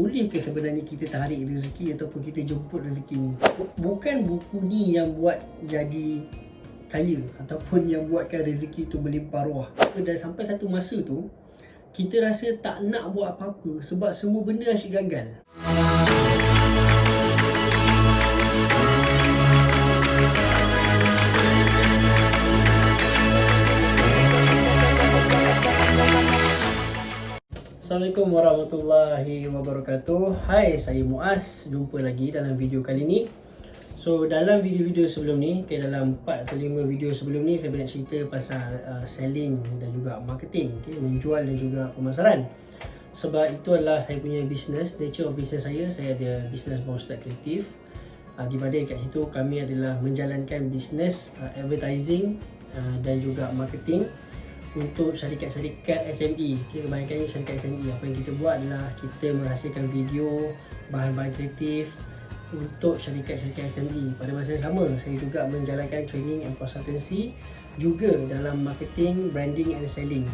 Boleh ke sebenarnya kita tarik rezeki ataupun kita jemput rezeki ni? Bukan buku ni yang buat jadi kaya ataupun yang buatkan rezeki tu melimpah ruah. Dan sampai satu masa tu, kita rasa tak nak buat apa-apa sebab semua benda asyik gagal. Assalamualaikum warahmatullahi wabarakatuh. Hai, saya Muaz. Jumpa lagi dalam video kali ni. So, dalam video-video sebelum ni, dalam 4 atau 5 video sebelum ni, saya banyak cerita pasal selling dan juga marketing, menjual dan juga pemasaran. Sebab itu adalah saya punya business, nature of business saya. Saya ada business Bawang Ustaz Kreatif. Di mana kat situ kami adalah menjalankan business advertising dan juga marketing untuk syarikat-syarikat SME. Kebanyakan syarikat SME. Apa yang kita buat adalah kita menghasilkan video, bahan-bahan kreatif untuk syarikat-syarikat SME. Pada masa yang sama, saya juga menjalankan training and consultancy juga dalam marketing, branding and selling.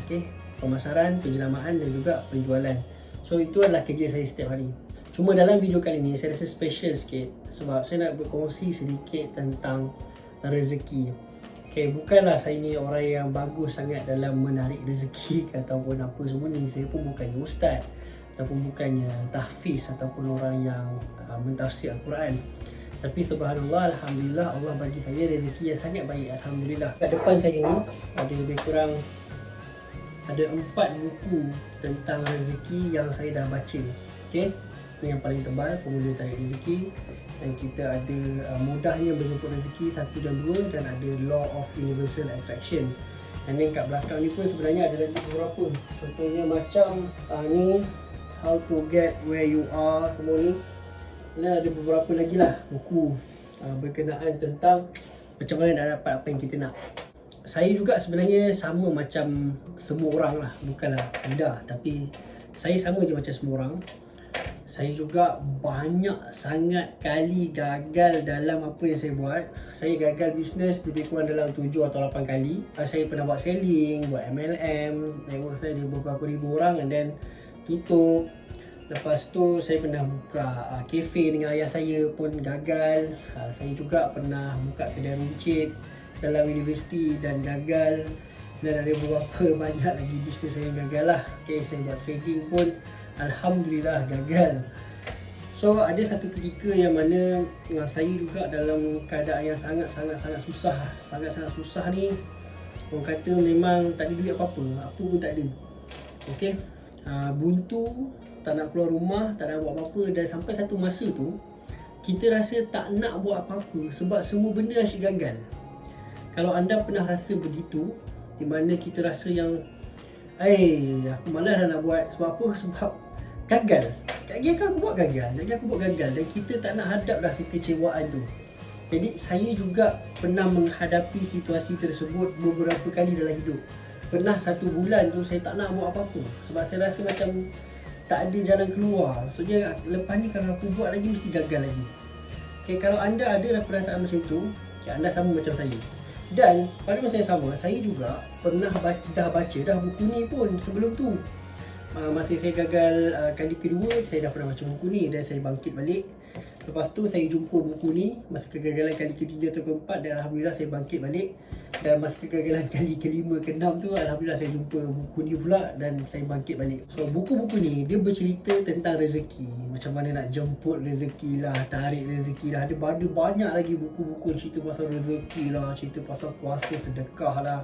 Pemasaran, penjelamaan dan juga penjualan. So itu adalah kerja saya setiap hari. Cuma dalam video kali ni saya rasa special sikit sebab saya nak berkongsi sedikit tentang rezeki. Bukanlah saya ni orang yang bagus sangat dalam menarik rezeki ataupun apa semua ni. Saya pun bukannya ustaz ataupun bukannya tahfiz ataupun orang yang mentafsir Al-Quran. Tapi subhanallah, alhamdulillah, Allah bagi saya rezeki yang sangat baik, alhamdulillah. Kat depan saya ni ada lebih kurang ada 4 buku tentang rezeki yang saya dah baca. Ini yang paling tebal, Formula Tarik Rezeki. Dan kita ada mudahnya menjemput rezeki 1 dan 2, dan ada Law of Universal Attraction. Dan yang kat belakang ni pun sebenarnya ada lagi beberapa. Contohnya macam ni, How to Get Where You Are, semua ni. Dan ada beberapa lagi lah buku berkenaan tentang macam mana nak dapat apa yang kita nak. Saya juga sebenarnya sama macam semua orang lah. Bukanlah mudah, tapi saya sama je macam semua orang. Saya juga banyak sangat kali gagal dalam apa yang saya buat. Saya gagal bisnes lebih kurang dalam 7 atau 8 kali. Saya pernah buat selling, buat MLM. Network saya ada beberapa ribu orang and then tutup. Lepas tu saya pernah buka cafe dengan ayah saya pun gagal. Saya juga pernah buka kedai runcit dalam universiti dan gagal. Dan ada beberapa banyak lagi bisnes saya yang gagal lah. Saya buat trading pun alhamdulillah gagal. So ada satu ketika yang mana saya juga dalam keadaan yang sangat-sangat susah. Sangat-sangat susah ni. Orang kata memang tak ada duit apa-apa. Apa pun tak ada. Buntu, tak nak keluar rumah, tak nak buat apa-apa. Dan sampai satu masa tu kita rasa tak nak buat apa-apa sebab semua benda asyik gagal. Kalau anda pernah rasa begitu, di mana kita rasa yang aku malas dah nak buat. Sebab apa? Sebab gagal. Lagi aku buat gagal, dan kita tak nak hadap dah kekecewaan tu. Jadi saya juga pernah menghadapi situasi tersebut beberapa kali dalam hidup. Pernah 1 bulan tu saya tak nak buat apa-apa sebab saya rasa macam tak ada jalan keluar. Maksudnya lepas ni kalau aku buat lagi mesti gagal lagi. Kalau anda ada perasaan macam tu, anda sama macam saya. Dan pada masa yang sama, saya juga pernah dah baca buku ni pun sebelum tu. Masa saya gagal kali kedua, saya dah pernah baca buku ni dan saya bangkit balik. Lepas tu saya jumpa buku ni masa kegagalan kali ketiga atau keempat, dan alhamdulillah saya bangkit balik. Dan masa kegagalan kali kelima, keenam tu, alhamdulillah saya jumpa buku ni pula dan saya bangkit balik. So buku-buku ni dia bercerita tentang rezeki, macam mana nak jemput rezeki lah, tarik rezeki lah. Ada banyak lagi buku-buku cerita pasal rezeki lah, cerita pasal kuasa sedekah lah.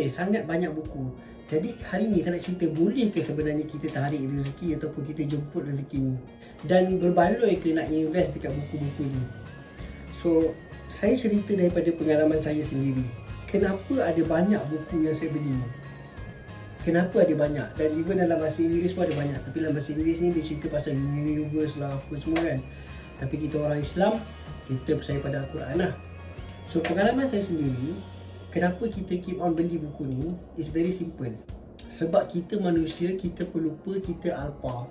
Sangat banyak buku. Jadi hari ni saya nak cerita, boleh ke sebenarnya kita tarik rezeki ataupun kita jemput rezeki ni, dan berbaloi ke nak invest dekat buku-buku ni. So saya cerita daripada pengalaman saya sendiri. Kenapa ada banyak buku yang saya beli? Kenapa ada banyak? Dan even dalam bahasa Inggeris pun ada banyak. Tapi dalam bahasa Inggeris ni dia cerita pasal universe lah, apa semua kan. Tapi kita orang Islam, kita percaya pada Al-Quran lah. So pengalaman saya sendiri, kenapa kita keep on beli buku ni, is very simple. Sebab kita manusia, kita pelupa, kita alpa.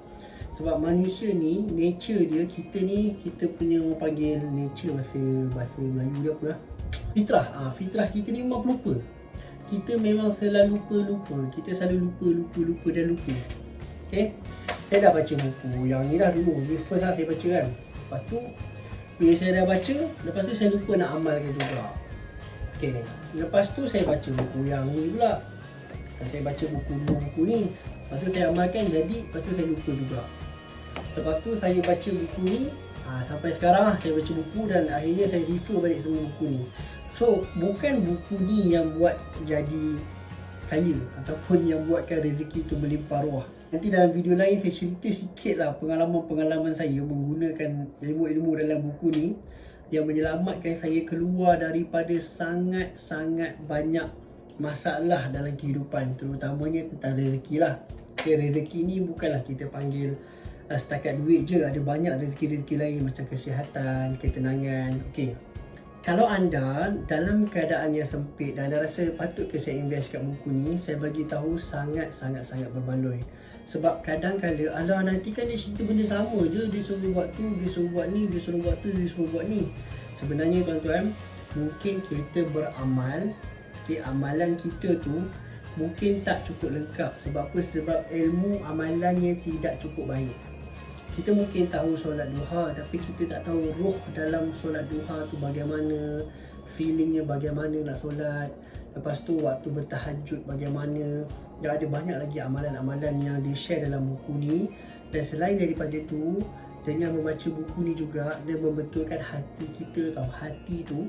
Sebab manusia ni, nature dia, kita punya orang panggil nature, bahasa Melayu dia apa lah, fitrah. Fitrah kita ni memang pelupa. Kita memang selalu lupa. Kita selalu lupa dan lupa. saya dah baca buku yang ni dah dulu, first lah saya baca kan. Lepas tu bila saya dah baca, lepas tu saya lupa nak amalkan juga. Okay, lepas tu saya baca buku yang ni pula. Saya baca dua buku ni. Lepas tu saya amalkan jadi, lepas tu saya lupa juga. Lepas tu saya baca buku ni, sampai sekarang lah saya baca buku dan akhirnya saya refer balik semua buku ni. So bukan buku ni yang buat jadi kaya ataupun yang buatkan rezeki tu melimpah ruah. Nanti dalam video lain saya cerita sikit lah pengalaman-pengalaman saya menggunakan ilmu-ilmu dalam buku ni yang menyelamatkan saya keluar daripada sangat-sangat banyak masalah dalam kehidupan, terutamanya tentang rezeki lah. Okay, rezeki ni bukanlah kita panggil setakat duit je, ada banyak rezeki-rezeki lain macam kesihatan, ketenangan. Okay, kalau anda dalam keadaan yang sempit dan anda rasa patut ke saya invest kat buku ni, saya bagi tahu sangat-sangat berbaloi. Sebab kadang-kadang nanti kan dia cerita benda sama je, dia suruh buat tu, dia suruh buat ni, dia suruh buat tu, dia suruh buat ni. Sebenarnya tuan-tuan, mungkin kita beramal, amalan kita tu mungkin tak cukup lengkap. Sebab apa? Sebab ilmu amalannya tidak cukup baik. Kita mungkin tahu solat duha, tapi kita tak tahu roh dalam solat duha tu bagaimana, feelingnya bagaimana nak solat. Lepas tu waktu bertahajud bagaimana. Dan ada banyak lagi amalan-amalan yang di-share dalam buku ni. Dan selain daripada tu, dengan membaca buku ni juga, dia membetulkan hati kita tau. Hati tu,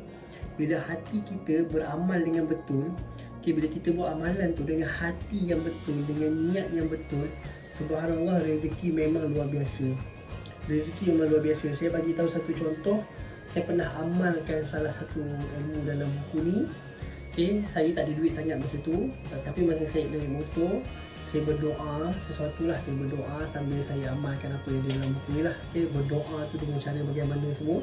bila hati kita beramal dengan betul, bila kita buat amalan tu dengan hati yang betul, dengan niat yang betul, subhanallah, rezeki memang luar biasa. Rezeki memang luar biasa. Saya bagi tahu satu contoh. Saya pernah amalkan salah satu ilmu dalam buku ni. Saya tak ada duit sangat masa tu, tapi masa saya naik motor, saya berdoa sesuatu lah. Saya berdoa sambil saya amalkan apa yang ada dalam buku ni lah. Berdoa tu dengan cara bagaimana semua.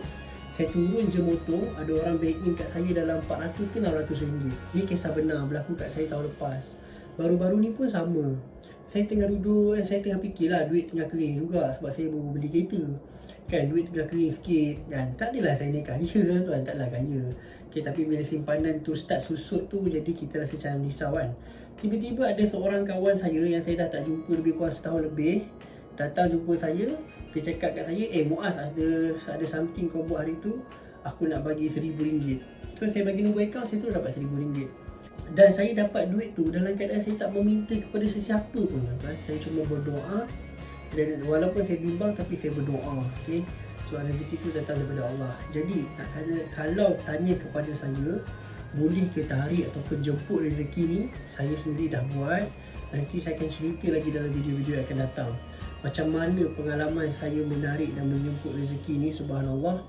Saya turun je motor, ada orang back in kat saya dalam 400 ke 600 ringgit. Ni kisah benar, berlaku kat saya tahun lepas. Baru-baru ni pun sama. Saya tengah duduk, saya tengah fikirlah, duit tengah kering juga sebab saya baru beli kereta. Kan, duit tengah kering sikit kan. Tak adalah saya ni kaya kan tuan, taklah kaya. Tapi bila simpanan tu start susut tu, jadi kita rasa macam risau kan. Tiba-tiba ada seorang kawan saya yang saya dah tak jumpa lebih kurang setahun lebih, datang jumpa saya. Dia cakap kat saya, Muaz, ada something kau buat hari tu, aku nak bagi RM1,000. So saya bagi nombor account, saya tu dapat RM1,000. Dan saya dapat duit tu dalam keadaan saya tak meminta kepada sesiapa pun. Saya cuma berdoa. Dan walaupun saya bimbang, tapi saya berdoa. Okay? Sebab rezeki tu datang daripada Allah. Jadi nak tanya, kalau tanya kepada saya, boleh ke tarik ataupun jemput rezeki ni, saya sendiri dah buat. Nanti saya akan cerita lagi dalam video-video yang akan datang macam mana pengalaman saya menarik dan menjemput rezeki ni, subhanallah,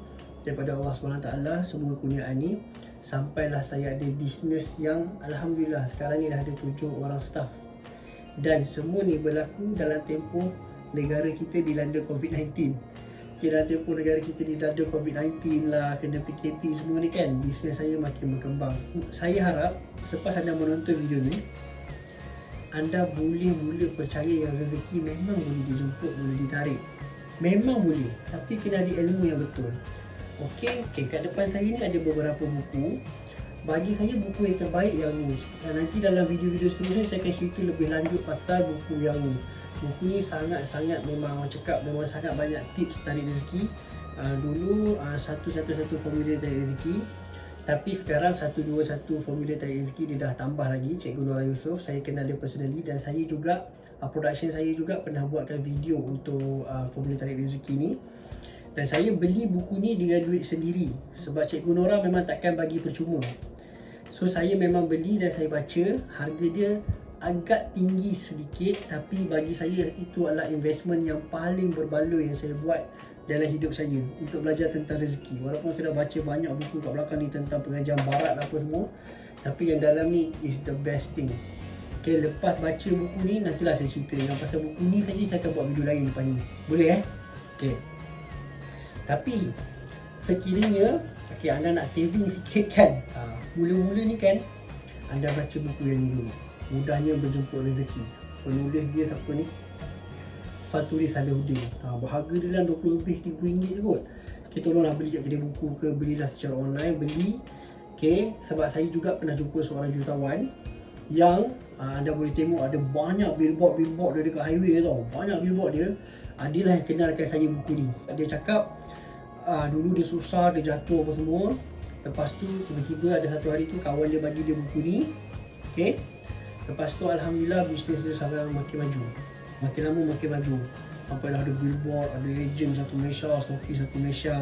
daripada Allah SWT, semua kurniaan ni. Sampailah saya ada bisnes yang alhamdulillah sekarang ni dah ada 7 orang staff. Dan semua ni berlaku dalam tempoh negara kita dilanda COVID-19. Dalam tempoh negara kita dilanda COVID-19 lah, kena PKP semua ni kan, bisnes saya makin berkembang. Saya harap selepas anda menonton video ni, anda boleh mula percaya yang rezeki memang boleh dijemput, boleh ditarik. Memang boleh, tapi kena ada ilmu yang betul. Okey, kat depan saya ni ada beberapa buku. Bagi saya buku yang terbaik yang ni. Nanti dalam video-video seterusnya saya akan cerita lebih lanjut pasal buku yang ni. Buku ni sangat-sangat memang cakap memang sangat banyak tips tarik rezeki. Dulu 111 formula tarik rezeki. Tapi sekarang 121 formula tarik rezeki dia dah tambah lagi. Cikgu Nora Yusof, saya kenal dia personally. Dan saya juga, production saya juga pernah buatkan video untuk formula tarik rezeki ni. Dan saya beli buku ni dengan duit sendiri. Sebab Cikgu Nora memang takkan bagi percuma. So saya memang beli dan saya baca. Harga dia agak tinggi sedikit, tapi bagi saya itu adalah investment yang paling berbaloi yang saya buat dalam hidup saya untuk belajar tentang rezeki. Walaupun saya dah baca banyak buku kat belakang ni tentang pengajaran barat apa semua, tapi yang dalam ni is the best thing. Okay, lepas baca buku ni nantilah saya cerita yang pasal buku ni saja. Saya akan buat video lain depan ni. Boleh Okay. Tapi sekiranya anda nak saving sikit kan, mula-mula ni kan, anda baca buku yang ni dulu, Mudahnya Berjemput Rezeki. Penulis dia siapa ni? Faturi Salahuddin. Berharga dia dalam 20 lebih RM30 je kot. Tolonglah beli kat kedai buku ke, belilah secara online, beli. Sebab saya juga pernah jumpa seorang jutawan yang anda boleh tengok ada banyak billboard dia dekat highway tau. Banyak billboard dia. Dia lah yang kenalkan saya buku ni. Dia cakap dulu dia susah, dia jatuh apa semua. Lepas tu tiba-tiba ada satu hari tu kawan dia bagi dia buku ni. Okay. Lepas tu alhamdulillah bisnes dia sampai makin maju. Makin lama makin maju. Sampailah ada billboard, ada ejen satu Malaysia, stokis satu Malaysia.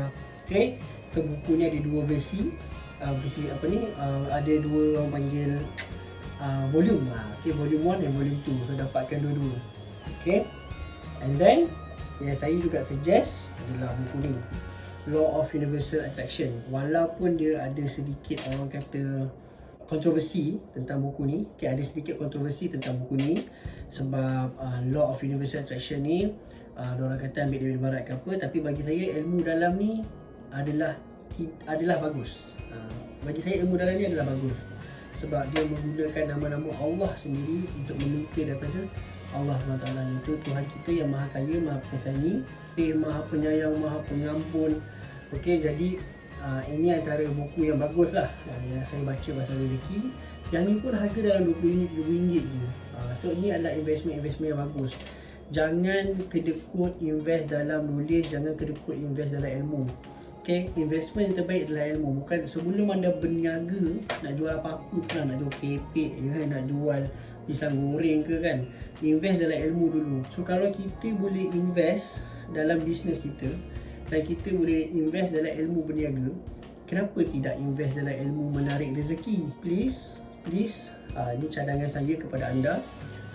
Okay. So buku ni ada dua versi. Versi apa ni? Ada dua orang panggil volume. Okay, volume 1 dan volume 2. So dapatkan dua-dua. Okay. And then yang saya juga suggest adalah buku ni, Law of Universal Attraction. Walaupun dia ada sedikit orang kata kontroversi tentang buku ni, okay, ada sedikit kontroversi tentang buku ni sebab Law of Universal Attraction ni orang kata ambil dari barat ke apa, tapi bagi saya ilmu dalam ni adalah bagus. Bagi saya ilmu dalam ni adalah bagus sebab dia menggunakan nama-nama Allah sendiri untuk menukar daripada Allah SWT, iaitu Tuhan kita yang maha kaya, maha pengasih, maha penyayang, maha pengampun. Okey, jadi ini antara buku yang bagus lah yang saya baca pasal rezeki. Yang ni pun harga dalam RM20, RM20 je. So ini adalah investment yang bagus. Jangan kedekut invest dalam knowledge, jangan kedekut invest dalam ilmu. Okay, investment yang terbaik adalah ilmu. Bukan sebelum anda berniaga nak jual apa-apa kan, nak jual kepek ke, nak jual pisang goreng ke kan, invest dalam ilmu dulu. So kalau kita boleh invest dalam bisnes kita dan kita boleh invest dalam ilmu berniaga, kenapa tidak invest dalam ilmu menarik rezeki? Please, ini cadangan saya kepada anda.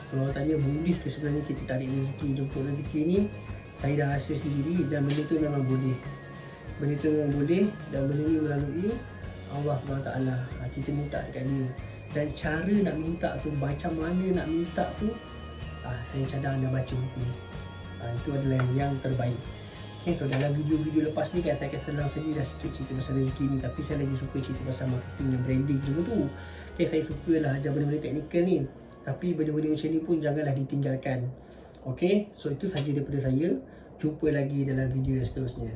Kalau orang tanya boleh ke sebenarnya kita tarik rezeki, jemput rezeki ni, saya dah rasa sendiri dan benda tu memang boleh. Benda tu memang boleh dan benda ni melalui Allah SWT. Kita minta dekat dia. Dan cara nak minta tu, macam mana nak minta tu, saya cadang anda baca buku ni. Itu adalah yang terbaik. Okay, so dalam video-video lepas ni kan saya akan senang sedih dah sikit cerita pasal rezeki ni, tapi saya lagi suka cerita pasal marketing dan branding semua tu. Okay, saya sukalah ajar benda-benda teknikal ni, tapi benda-benda macam ni pun janganlah ditinggalkan. Okay, so itu sahaja daripada saya. Jumpa lagi dalam video yang seterusnya.